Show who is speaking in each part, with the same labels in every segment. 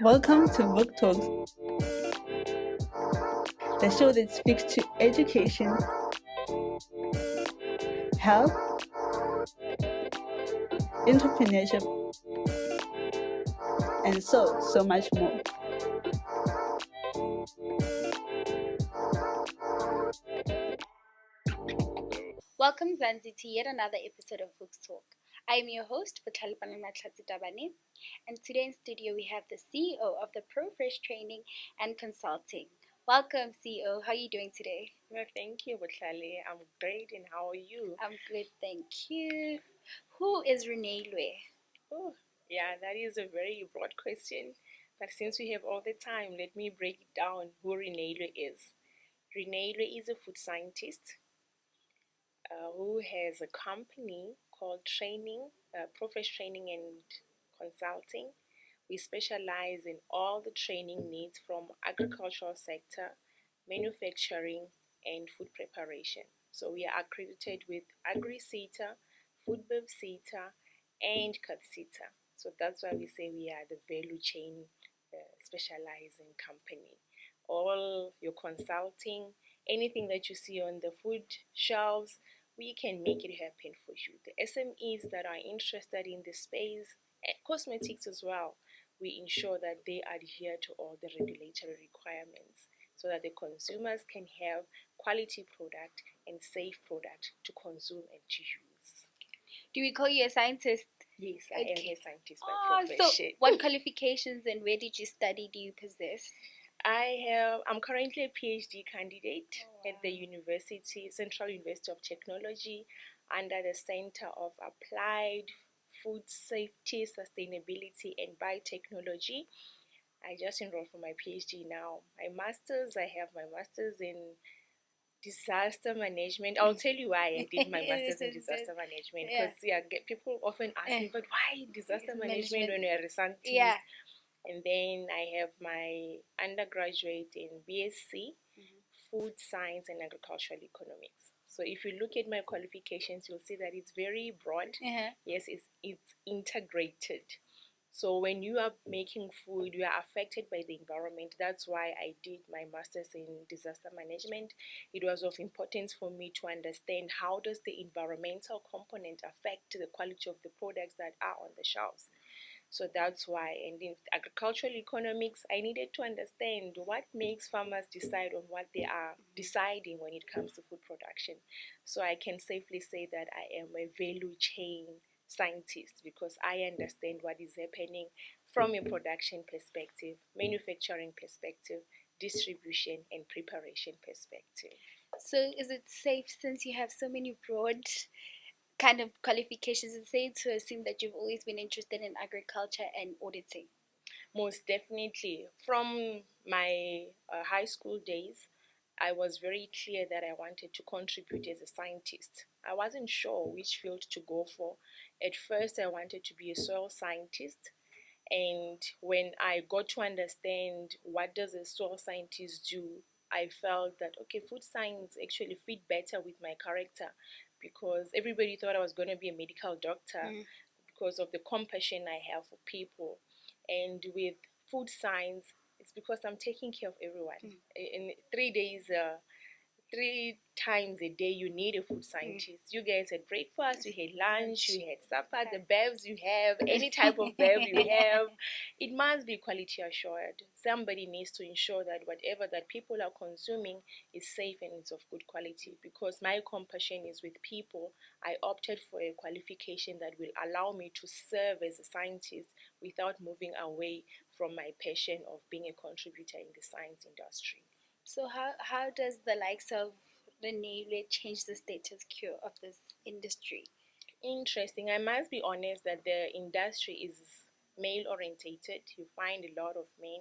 Speaker 1: Welcome to Book Talks, the show that speaks to education, health, entrepreneurship, and so much more.
Speaker 2: Welcome, Zanzi, to yet another episode of Books Talk. I am your host, Reneilwe Maenetja, and today in studio we have the CEO of the ProFresh Training and Consulting. Welcome, CEO. How are you doing today?
Speaker 3: Well, thank you, Butlali. I'm great, and how are you?
Speaker 2: I'm good, thank you. Who is Reneilwe?
Speaker 3: Oh, yeah, that is a very broad question. But since we have all the time, let me break it down who Reneilwe is. Reneilwe is a food scientist who has a company called ProFresh Training and Consulting. We specialize in all the training needs from agricultural sector, manufacturing, and food preparation. So we are accredited with AgriSETA, FoodBevSETA, and CAPSETA. So that's why we say we are the value chain specializing company. All your consulting, anything that you see on the food shelves, we can make it happen for you. The SMEs that are interested in the space, cosmetics as well, we ensure that they adhere to all the regulatory requirements so that the consumers can have quality product and safe product to consume and to use.
Speaker 2: Do we call you a scientist?
Speaker 3: Yes, I am a scientist by profession.
Speaker 2: So what qualifications and where did you study do you possess?
Speaker 3: I'm currently a PhD candidate at the Central University of Technology, under the Center of Applied Food Safety, Sustainability, and Biotechnology. I just enrolled for my PhD now. I have my master's in disaster management. I'll tell you why I did my master's in disaster management, because people often ask me, but why disaster management when you're a scientist?
Speaker 2: Yeah.
Speaker 3: And then I have my undergraduate in BSc, Food Science and Agricultural Economics. So if you look at my qualifications, you'll see that it's very broad. Yes, it's integrated. So when you are making food, you are affected by the environment. That's why I did my master's in disaster management. It was of importance for me to understand how does the environmental component affect the quality of the products that are on the shelves. So that's why, and in agricultural economics, I needed to understand what makes farmers decide on what they are deciding when it comes to food production. So I can safely say that I am a value chain scientist, because I understand what is happening from a production perspective, manufacturing perspective, distribution, and preparation perspective.
Speaker 2: So is it safe, since you have so many broad kind of qualifications, is it safe to assume that you've always been interested in agriculture and auditing?
Speaker 3: Most definitely. From my high school days, I was very clear that I wanted to contribute as a scientist. I wasn't sure which field to go for. At first, I wanted to be a soil scientist. And when I got to understand what does a soil scientist do, I felt that, okay, food science actually fit better with my character, because everybody thought I was going to be a medical doctor because of the compassion I have for people. And with food science, it's because I'm taking care of everyone. In 3 days, 3 times a day, you need a food scientist. You guys had breakfast, you had lunch, you had supper, the bevs you have, any type of bev you have, it must be quality assured. Somebody needs to ensure that whatever that people are consuming is safe and is of good quality. Because my compassion is with people, I opted for a qualification that will allow me to serve as a scientist without moving away from my passion of being a contributor in the science industry.
Speaker 2: So how does the likes of Reneilwe change the status quo of this industry?
Speaker 3: Interesting. I must be honest that the industry is male orientated. You find a lot of men,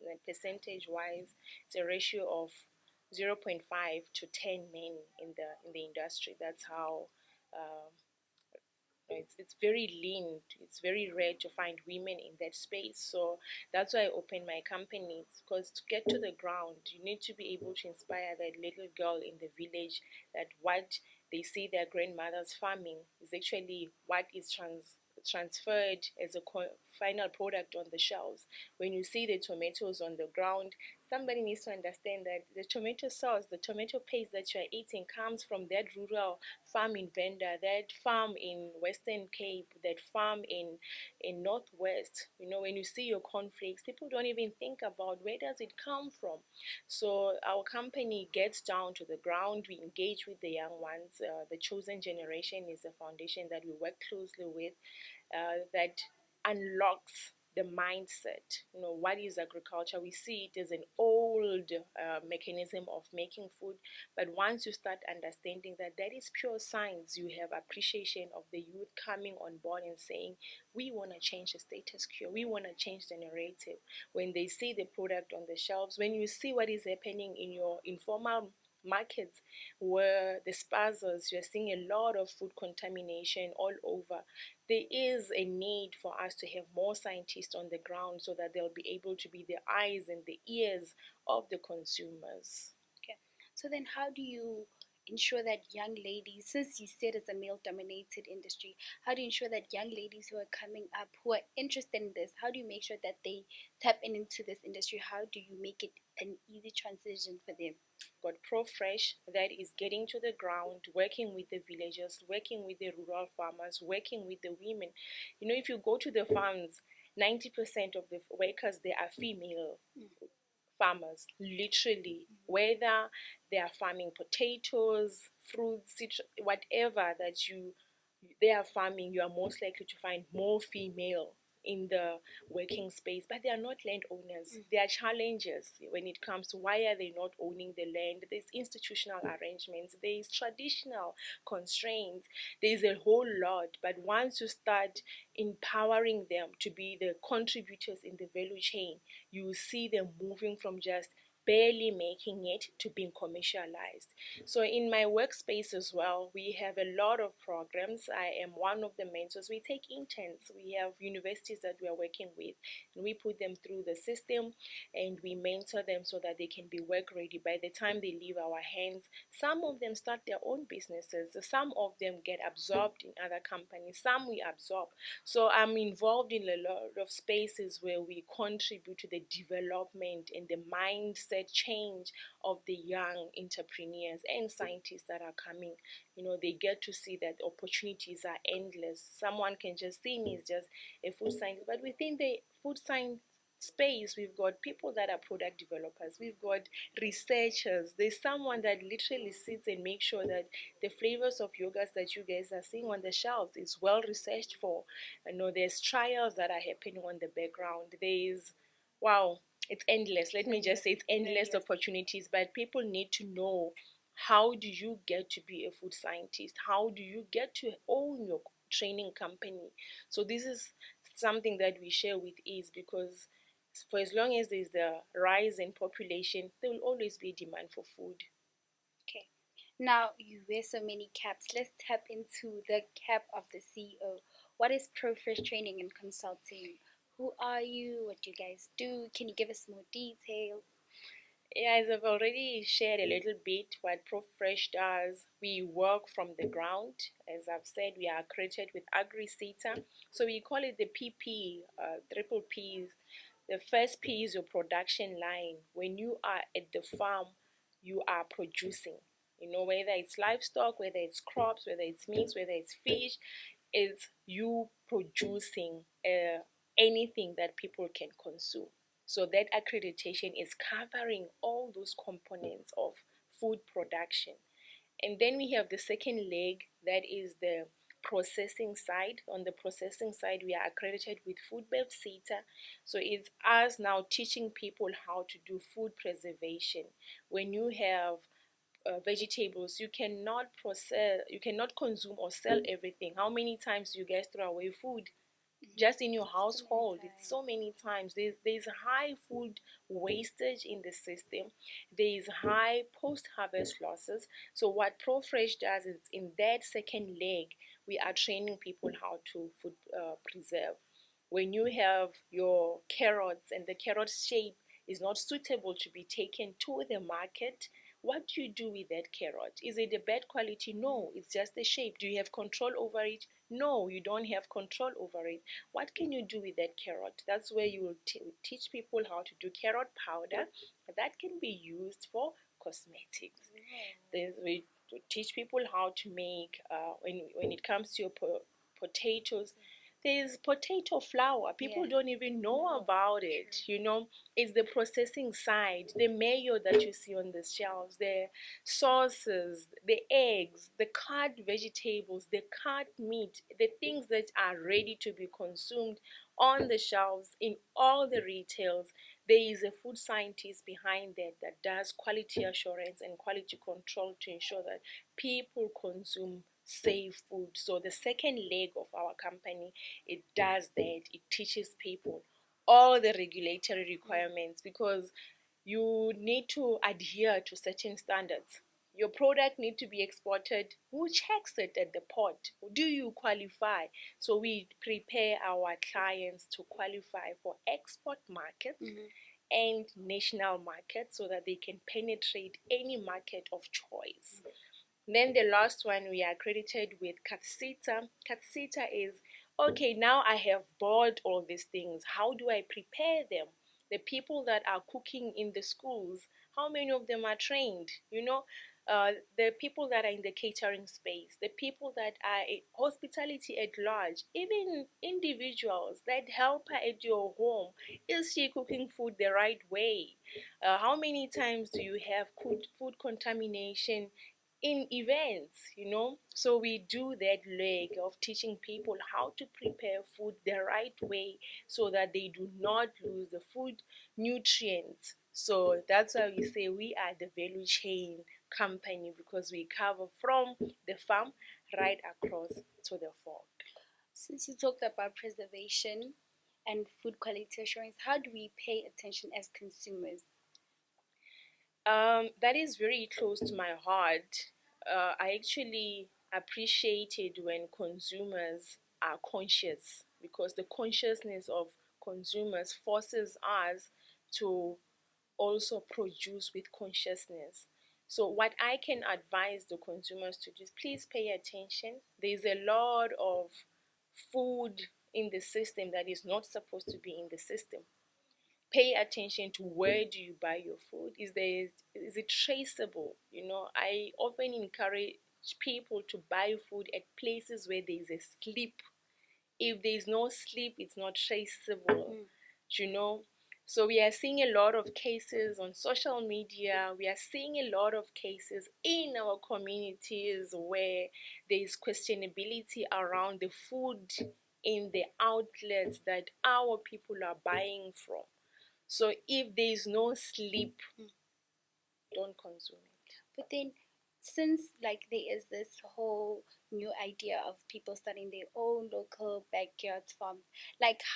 Speaker 3: and percentage wise, it's a ratio of 0.5 to 10 men in the industry. That's how it's very lean. It's very rare to find women in that space. So that's why I opened my company, because to get to the ground, you need to be able to inspire that little girl in the village that what they see their grandmothers farming is actually what is transferred as a final product on the shelves. When you see the tomatoes on the ground, somebody needs to understand that the tomato sauce, the tomato paste that you're eating comes from that rural farming vendor, that farm in Western Cape, that farm in Northwest. When you see your cornflakes, people don't even think about where does it come from. So our company gets down to the ground. We engage with the young ones. The Chosen Generation is a foundation that we work closely with, that unlocks the mindset. What is agriculture? We see it as an old mechanism of making food, but once you start understanding that that is pure science, you have appreciation of the youth coming on board and saying, we want to change the status quo, we want to change the narrative. When they see the product on the shelves, when you see what is happening in your informal markets, where the spazas, you're seeing a lot of food contamination all over. There is a need for us to have more scientists on the ground so that they'll be able to be the eyes and the ears of the consumers.
Speaker 2: Okay. So then how do you ensure that young ladies, since you said it's a male-dominated industry, how do you ensure that young ladies who are coming up, who are interested in this, how do you make sure that they tap into this industry? How do you make it an easy transition for them?
Speaker 3: Got ProFresh that is getting to the ground, working with the villagers, working with the rural farmers, working with the women. If you go to the farms, 90% of the workers, they are female farmers, literally, whether they are farming potatoes, fruits, whatever that they are farming, you are most likely to find more female in the working space, but they are not landowners. There are challenges when it comes to why are they not owning the land. There's institutional arrangements, there's traditional constraints, there's a whole lot. But once you start empowering them to be the contributors in the value chain, you see them moving from just barely making it to being commercialized. So in my workspace as well, we have a lot of programs. I am one of the mentors. We take interns. We have universities that we are working with, and we put them through the system and we mentor them so that they can be work ready by the time they leave our hands. Some of them start their own businesses. Some of them get absorbed in other companies. Some we absorb. So I'm involved in a lot of spaces where we contribute to the development and the mindset change of the young entrepreneurs and scientists that are coming. They get to see that opportunities are endless. Someone can just see me as just a food scientist, but within the food science space, we've got people that are product developers, we've got researchers. There's someone that literally sits and makes sure that the flavors of yogurts that you guys are seeing on the shelves is well researched for. There's trials that are happening on the background. It's endless. Let me just say it's endless opportunities, but people need to know, how do you get to be a food scientist? How do you get to own your training company? So this is something that we share with ease, because for as long as there's the rise in population, there will always be demand for food.
Speaker 2: Okay. Now you wear so many caps. Let's tap into the cap of the CEO. What is ProFresh Training and Consulting? Who are you? What do you guys do? Can you give us more details?
Speaker 3: Yeah, as I've already shared a little bit what ProFresh does, we work from the ground. As I've said, we are accredited with AgriSeta. So we call it the PP, triple Ps. The first P is your production line. When you are at the farm, you are producing. Whether it's livestock, whether it's crops, whether it's meat, whether it's fish, it's you producing anything that people can consume. So that accreditation is covering all those components of food production. And then we have the second leg, that is the processing side. On the processing side, we are accredited with FoodBevCETA. So it's us now teaching people how to do food preservation. When you have vegetables, you cannot consume or sell everything. How many times do you guys throw away food? Just in your household, it's so many times. There's high food wastage in the system. There's high post-harvest losses. So what ProFresh does is, in that second leg, we are training people how to food preserve. When you have your carrots and the carrot shape is not suitable to be taken to the market, What do you do with that carrot? Is it a bad quality? No, it's just the shape. Do you have control over it? No, you don't have control over it. What can you do with that carrot? That's where you will teach people how to do carrot powder that can be used for cosmetics. We teach people how to make, when it comes to your potatoes, there's potato flour. People don't even know about it. It's the processing side, the mayo that you see on the shelves, the sauces, the eggs, the cut vegetables, the cut meat, the things that are ready to be consumed on the shelves in all the retails. There is a food scientist behind that does quality assurance and quality control to ensure that people consume safe food. So the second leg of our company, it does that. It teaches people all the regulatory requirements, because you need to adhere to certain standards. Your product need to be exported. Who checks it at the port? Do you qualify? So we prepare our clients to qualify for export markets and national markets, so that they can penetrate any market of choice. Then the last one, we are accredited with CATSITA. CATSITA is, okay, now I have bought all these things. How do I prepare them? The people that are cooking in the schools, how many of them are trained? The people that are in the catering space, the people that are in hospitality at large, even individuals, that helper at your home, is she cooking food the right way? How many times do you have food contamination in events? So we do that leg of teaching people how to prepare food the right way, so that they do not lose the food nutrients. So that's why we say we are the value chain company, because we cover from the farm right across to the fork.
Speaker 2: Since you talked about preservation and food quality assurance, how do we pay attention as consumers?
Speaker 3: That is very close to my heart. I actually appreciate it when consumers are conscious, because the consciousness of consumers forces us to also produce with consciousness. So what I can advise the consumers to do is, please pay attention. There's a lot of food in the system that is not supposed to be in the system. Pay attention to where do you buy your food. Is it traceable? I often encourage people to buy food at places where there is a slip. If there is no slip, it's not traceable. So we are seeing a lot of cases on social media. We are seeing a lot of cases in our communities where there is questionability around the food in the outlets that our people are buying from. So if there is no sleep, don't consume it.
Speaker 2: But then, since there is this whole new idea of people starting their own local backyard farms,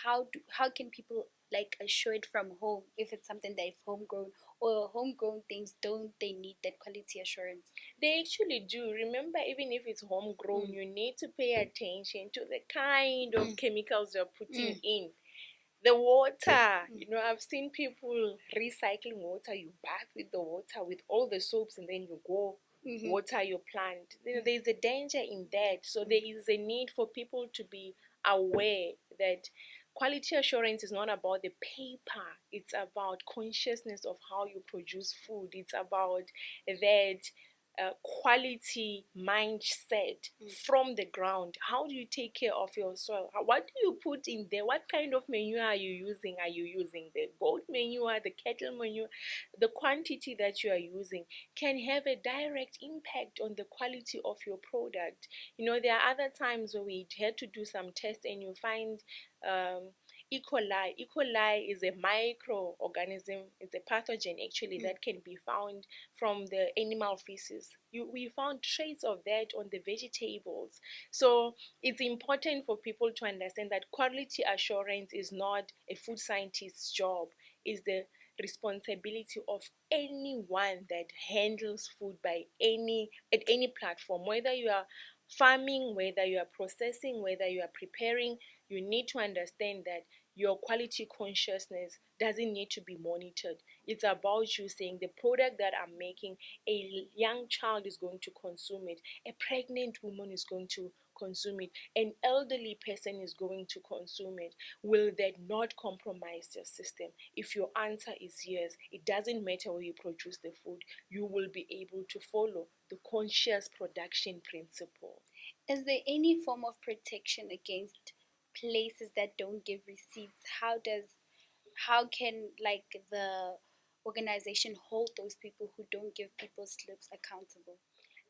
Speaker 2: how can people assure it from home if it's something that's homegrown, or homegrown things, don't they need that quality assurance?
Speaker 3: They actually do. Remember, even if it's homegrown, you need to pay attention to the kind of chemicals you're putting in. The water, I've seen people recycling water. You bath with the water with all the soaps, and then you go water your plant. There's a danger in that. So there is a need for people to be aware that quality assurance is not about the paper. It's about consciousness of how you produce food. It's about that quality mindset from the ground. How do you take care of your soil? What do you put in there? What kind of manure are you using? Are you using the goat manure, the cattle manure? The quantity that you are using can have a direct impact on the quality of your product. There are other times where we had to do some tests, and you find E. coli. E. coli is a microorganism. It's a pathogen actually that can be found from the animal feces. We found trace of that on the vegetables. So it's important for people to understand that quality assurance is not a food scientist's job. It's the responsibility of anyone that handles food at any platform, whether you are farming, whether you are processing, whether you are preparing. You need to understand that your quality consciousness doesn't need to be monitored. It's about you saying the product that I'm making, a young child is going to consume it, a pregnant woman is going to consume it, an elderly person is going to consume it. Will that not compromise your system? If your answer is yes, it doesn't matter where you produce the food, you will be able to follow the conscious production principle.
Speaker 2: Is there any form of protection against places that don't give receipts? How can like the organization hold those people who don't give people slips accountable?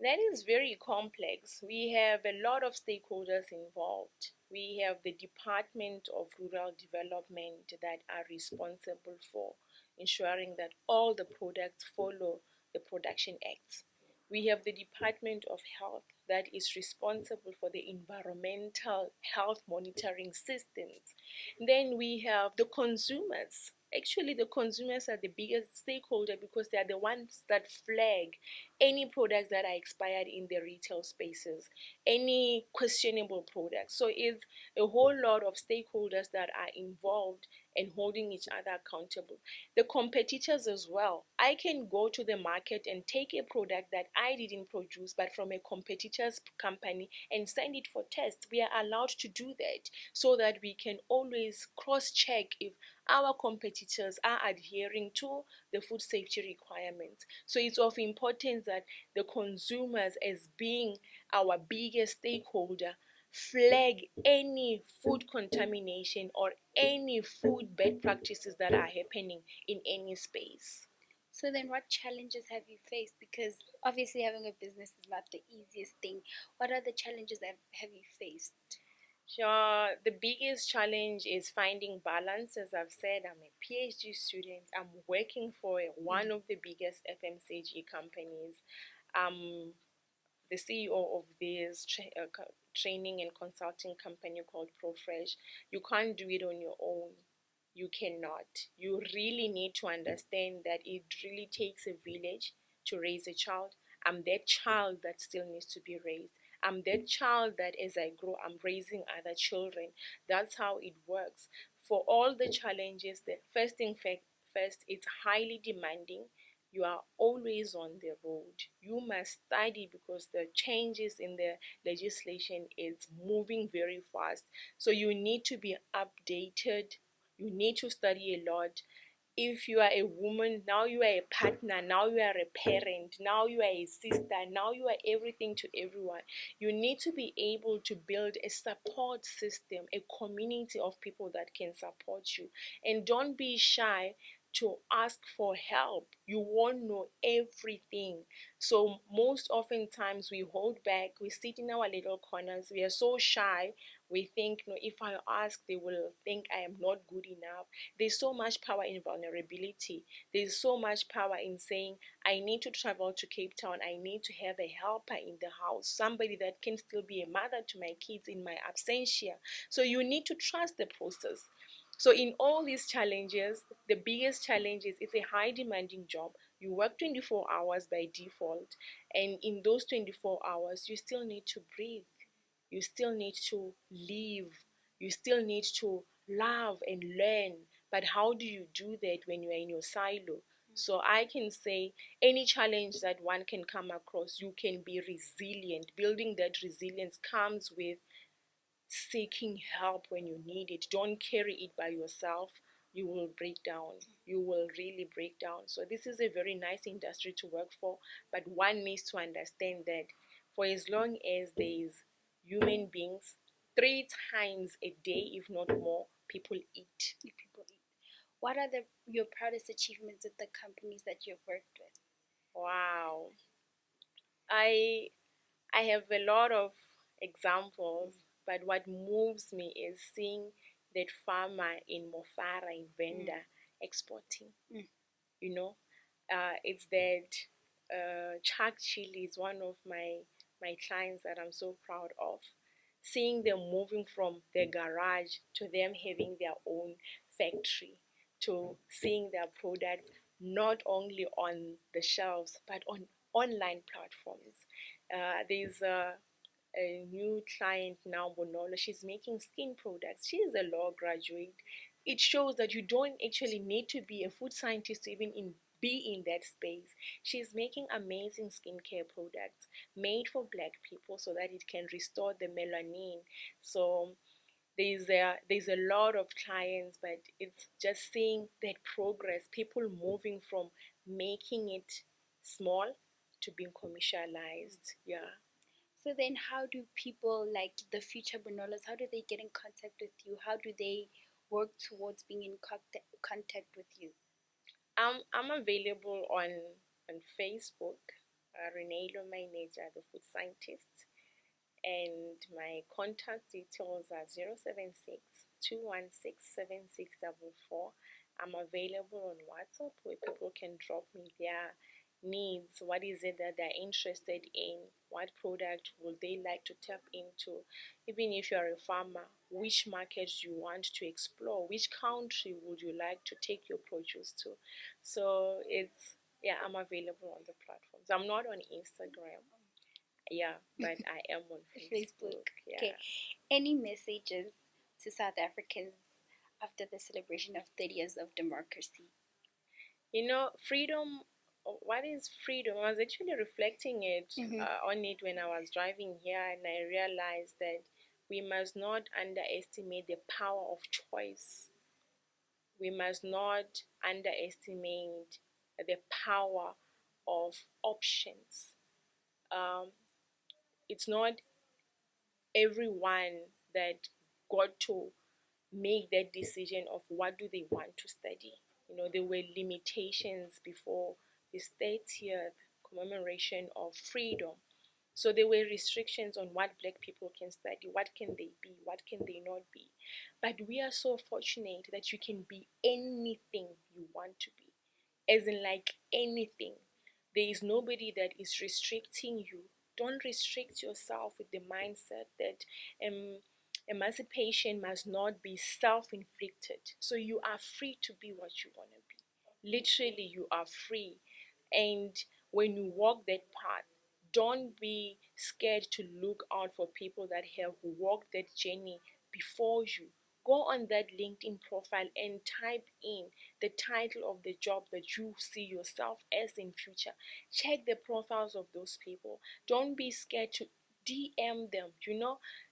Speaker 3: That is very complex. We have a lot of stakeholders involved. We have the Department of Rural Development that are responsible for ensuring that all the products follow the Production Acts. We have the Department of Health that is responsible for the environmental health monitoring systems. Then we have the consumers. Actually, the consumers are the biggest stakeholder because they are the ones that flag any products that are expired in the retail spaces, any questionable products. So it's a whole lot of stakeholders that are involved and holding each other accountable. The competitors as well. I can go to the market and take a product that I didn't produce but from a competitor's company and send it for test. We are allowed to do that so that we can always cross-check if our competitors are adhering to the food safety requirements. So it's of importance that the consumers, as being our biggest stakeholder, flag any food contamination or any food bad practices that are happening in any space.
Speaker 2: So then what challenges have you faced? Because obviously having a business is not the easiest thing. What are the challenges that have you faced?
Speaker 3: Sure, the biggest challenge is finding balance. As I've said, I'm a PhD student. I'm working for one of the biggest FMCG companies. I'm the CEO of this training and consulting company called ProFresh. You can't do it on your own. You cannot. You really need to understand that it really takes a village to raise a child. I'm that child that still needs to be raised. I'm that child that as I grow, I'm raising other children. That's how it works. For all the challenges, the first thing first, it's highly demanding. You are always on the road. You must study because the changes in the legislation is moving very fast. So you need to be updated. You need to study a lot. If you are a woman, now you are a partner, now you are a parent, now you are a sister, now you are everything to everyone. You need to be able to build a support system, a community of people that can support you. And don't be shy to ask for help. You won't know everything. So most oftentimes we hold back, we sit in our little corners, we are so shy. We think, no, if I ask, they will think I am not good enough. There's so much power in vulnerability. There's so much power in saying, I need to travel to Cape Town. I need to have a helper in the house, somebody that can still be a mother to my kids in my absentia. So you need to trust the process. So in all these challenges, the biggest challenge is it's a high demanding job. You work 24 hours by default, and in those 24 hours, you still need to breathe. You still need to live. You still need to love and learn. But how do you do that when you are in your silo? So I can say any challenge that one can come across, you can be resilient. Building that resilience comes with seeking help when you need it. Don't carry it by yourself. You will break down. You will really break down. So this is a very nice industry to work for, but one needs to understand that for as long as there is human beings, 3 times a day, if not more, people eat.
Speaker 2: People eat. What are your proudest achievements with the companies that you've worked with?
Speaker 3: Wow. I I have a lot of examples, but what moves me is seeing that farmer in Mofara in Venda exporting.
Speaker 2: Mm.
Speaker 3: You know, it's that Chuck Chili is one of my clients that I'm so proud of. Seeing them moving from their garage to them having their own factory, to seeing their product not only on the shelves but on online platforms. There's a new client now, Bonolo. She's making skin products. She is a law graduate. it shows that you don't actually need to be a food scientist to be in that space. She's making amazing skincare products made for black people so that it can restore the melanin. So there's a lot of clients, but it's just seeing that progress, people moving from making it small to being commercialized. Yeah.
Speaker 2: So then how do people like the future granolas, how do they get in contact with you? How do they work towards being in contact with you?
Speaker 3: I'm available on Facebook, Reneilwe Maenetja, the food scientist, and my contact details are 076 216 7644. I'm available on WhatsApp where people can drop me their needs. What is it that they're interested in? What product would they like to tap into? Even if you're a farmer, which markets you want to explore? Which country would you like to take your produce to? So yeah, I'm available on the platforms. I'm not on Instagram. Yeah, but I am on Facebook. Yeah.
Speaker 2: Okay. Any messages to South Africans after the celebration of 30 years of democracy?
Speaker 3: Freedom. What is freedom? I was actually reflecting on it when I was driving here, and I realized that we must not underestimate the power of choice. We must not underestimate the power of options. Um, it's not everyone that got to make that decision of what do they want to study. There were limitations before the 30th commemoration of freedom. So there were restrictions on what black people can study, what can they be, what can they not be. But we are so fortunate that you can be anything you want to be, as in like anything. There is nobody that is restricting you. Don't restrict yourself with the mindset that emancipation must not be self-inflicted. So you are free to be what you want to be. Literally, you are free. And when you walk that path, don't be scared to look out for people that have walked that journey before you. Go on that LinkedIn profile and type in the title of the job that you see yourself as in future. Check the profiles of those people. Don't be scared to DM them.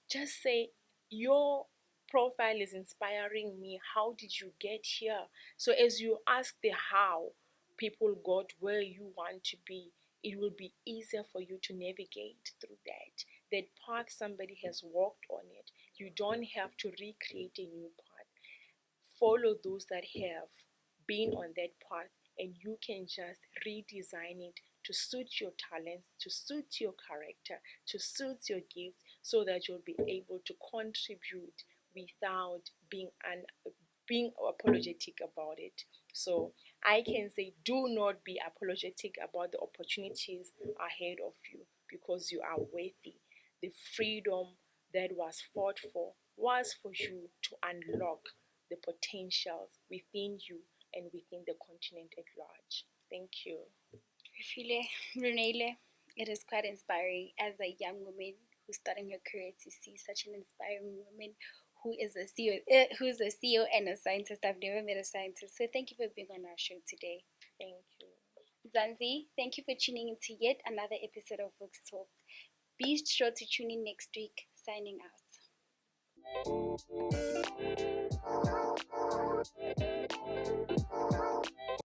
Speaker 3: Just say, your profile is inspiring me. How did you get here? So as you ask the how people got where you want to be, it will be easier for you to navigate through that path somebody has walked on it. You don't have to recreate a new path. Follow those that have been on that path, and you can just redesign it to suit your talents, to suit your character, to suit your gifts, so that you'll be able to contribute without being apologetic about it. So I can say, do not be apologetic about the opportunities ahead of you, because you are worthy. The freedom that was fought for was for you to unlock the potentials within you and within the continent at large. Thank you.
Speaker 2: Reneilwe, it is quite inspiring as a young woman who's starting her career to see such an inspiring woman who is a CEO and a scientist. I've never met a scientist. So thank you for being on our show today.
Speaker 3: Thank you.
Speaker 2: Zanzi, thank you for tuning in to yet another episode of Books Talk. Be sure to tune in next week. Signing out.